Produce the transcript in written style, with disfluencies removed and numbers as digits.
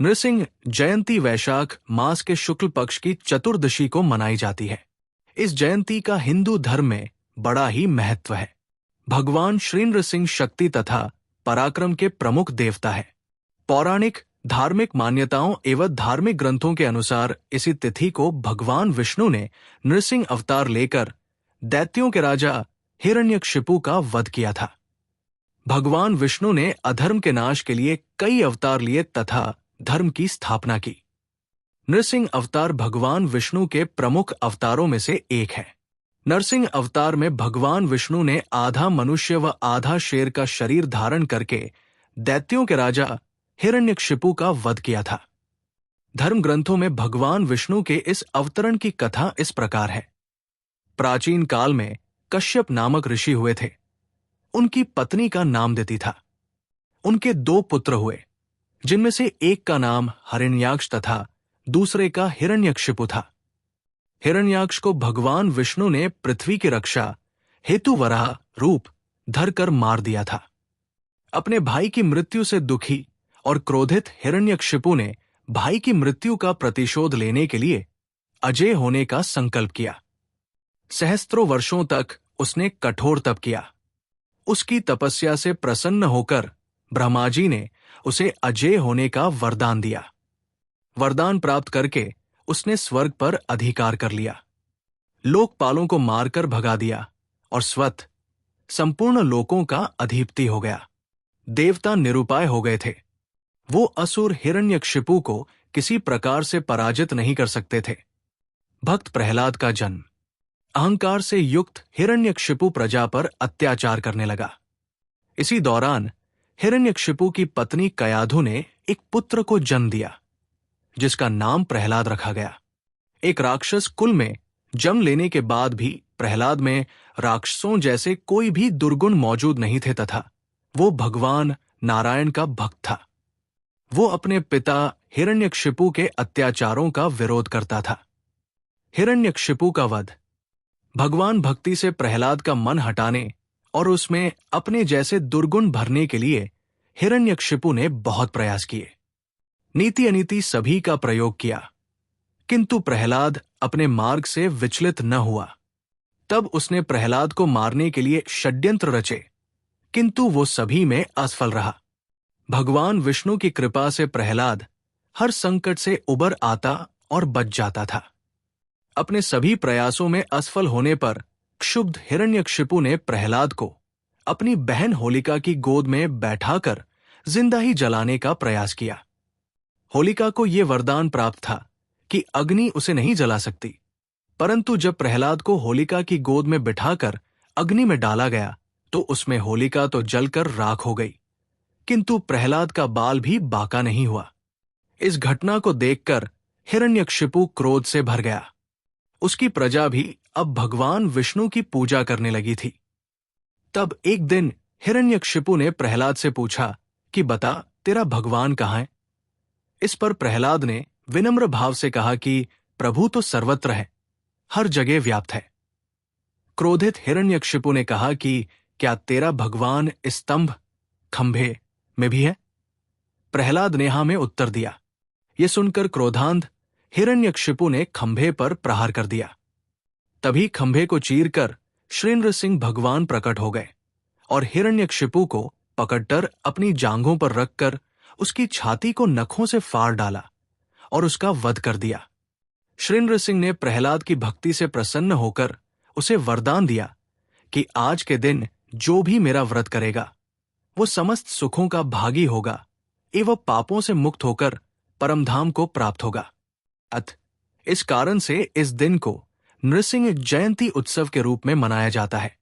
नृसिंह जयंती वैशाख मास के शुक्ल पक्ष की चतुर्दशी को मनाई जाती है। इस जयंती का हिंदू धर्म में बड़ा ही महत्व है। भगवान श्री नृसिंह शक्ति तथा पराक्रम के प्रमुख देवता है। पौराणिक धार्मिक मान्यताओं एवं धार्मिक ग्रंथों के अनुसार इसी तिथि को भगवान विष्णु ने नृसिंह अवतार लेकर दैत्यों के राजा हिरण्यकशिपु का वध किया था। भगवान विष्णु ने अधर्म के नाश के लिए कई अवतार लिए तथा धर्म की स्थापना की। नृसिंह अवतार भगवान विष्णु के प्रमुख अवतारों में से एक है। नरसिंह अवतार में भगवान विष्णु ने आधा मनुष्य व आधा शेर का शरीर धारण करके दैत्यों के राजा हिरण्यकशिपु का वध किया था। धर्म ग्रंथों में भगवान विष्णु के इस अवतरण की कथा इस प्रकार है। प्राचीन काल में कश्यप नामक ऋषि हुए थे। उनकी पत्नी का नाम दिति था। उनके 2 पुत्र हुए, जिनमें से एक का नाम हिरण्याक्ष तथा दूसरे का हिरण्यकशिपु था। हिरण्याक्ष को भगवान विष्णु ने पृथ्वी की रक्षा हेतु वराह रूप धरकर मार दिया था। अपने भाई की मृत्यु से दुखी और क्रोधित हिरण्यकशिपु ने भाई की मृत्यु का प्रतिशोध लेने के लिए अजेय होने का संकल्प किया। सहस्त्रों वर्षों तक उसने कठोर तप किया। उसकी तपस्या से प्रसन्न होकर ब्रह्मा जी ने उसे अजेय होने का वरदान दिया। वरदान प्राप्त करके उसने स्वर्ग पर अधिकार कर लिया, लोकपालों को मारकर भगा दिया और स्वतः संपूर्ण लोकों का अधिपति हो गया। देवता निरुपाय हो गए थे। वो असुर हिरण्यकशिपु को किसी प्रकार से पराजित नहीं कर सकते थे। भक्त प्रहलाद का जन्म। अहंकार से युक्त हिरण्यकशिपु प्रजा पर अत्याचार करने लगा। इसी दौरान हिरण्यकशिपु की पत्नी कयाधु ने एक पुत्र को जन्म दिया, जिसका नाम प्रहलाद रखा गया। एक राक्षस कुल में जन्म लेने के बाद भी प्रहलाद में राक्षसों जैसे कोई भी दुर्गुण मौजूद नहीं थे तथा वो भगवान नारायण का भक्त था। वो अपने पिता हिरण्यकशिपु के अत्याचारों का विरोध करता था। हिरण्यकशिपु का वध। भगवान भक्ति से प्रहलाद का मन हटाने और उसमें अपने जैसे दुर्गुण भरने के लिए हिरण्यकशिपु ने बहुत प्रयास किए। नीति अनीति सभी का प्रयोग किया, किंतु प्रहलाद अपने मार्ग से विचलित न हुआ। तब उसने प्रहलाद को मारने के लिए षड्यंत्र रचे, किंतु वो सभी में असफल रहा। भगवान विष्णु की कृपा से प्रहलाद हर संकट से उबर आता और बच जाता था। अपने सभी प्रयासों में असफल होने पर क्षुब्ध हिरण्यकशिपु ने प्रहलाद को अपनी बहन होलिका की गोद में बैठाकर जिंदा ही जलाने का प्रयास किया। होलिका को यह वरदान प्राप्त था कि अग्नि उसे नहीं जला सकती, परंतु जब प्रहलाद को होलिका की गोद में बिठाकर अग्नि में डाला गया तो उसमें होलिका तो जलकर राख हो गई, किंतु प्रहलाद का बाल भी बाका नहीं हुआ। इस घटना को देखकर हिरण्यकशिपु क्रोध से भर गया। उसकी प्रजा भी अब भगवान विष्णु की पूजा करने लगी थी। तब एक दिन हिरण्यकशिपु ने प्रहलाद से पूछा कि बता, तेरा भगवान कहाँ है? इस पर प्रहलाद ने विनम्र भाव से कहा कि प्रभु तो सर्वत्र है, हर जगह व्याप्त है। क्रोधित हिरण्यकशिपु ने कहा कि क्या तेरा भगवान स्तंभ खंभे में भी है? प्रहलाद ने हाँ में उत्तर दिया। ये सुनकर क्रोधांध हिरण्यकशिपु ने खंभे पर प्रहार कर दिया। तभी खंभे को चीरकर श्री नृसिंह भगवान प्रकट हो गए और हिरण्यकशिपु को पकड़कर अपनी जांघों पर रखकर उसकी छाती को नखों से फाड़ डाला और उसका वध कर दिया। श्री नृसिंह ने प्रहलाद की भक्ति से प्रसन्न होकर उसे वरदान दिया कि आज के दिन जो भी मेरा व्रत करेगा वो समस्त सुखों का भागी होगा एवं पापों से मुक्त होकर परमधाम को प्राप्त होगा। इस कारण से इस दिन को नृसिंह जयंती उत्सव के रूप में मनाया जाता है।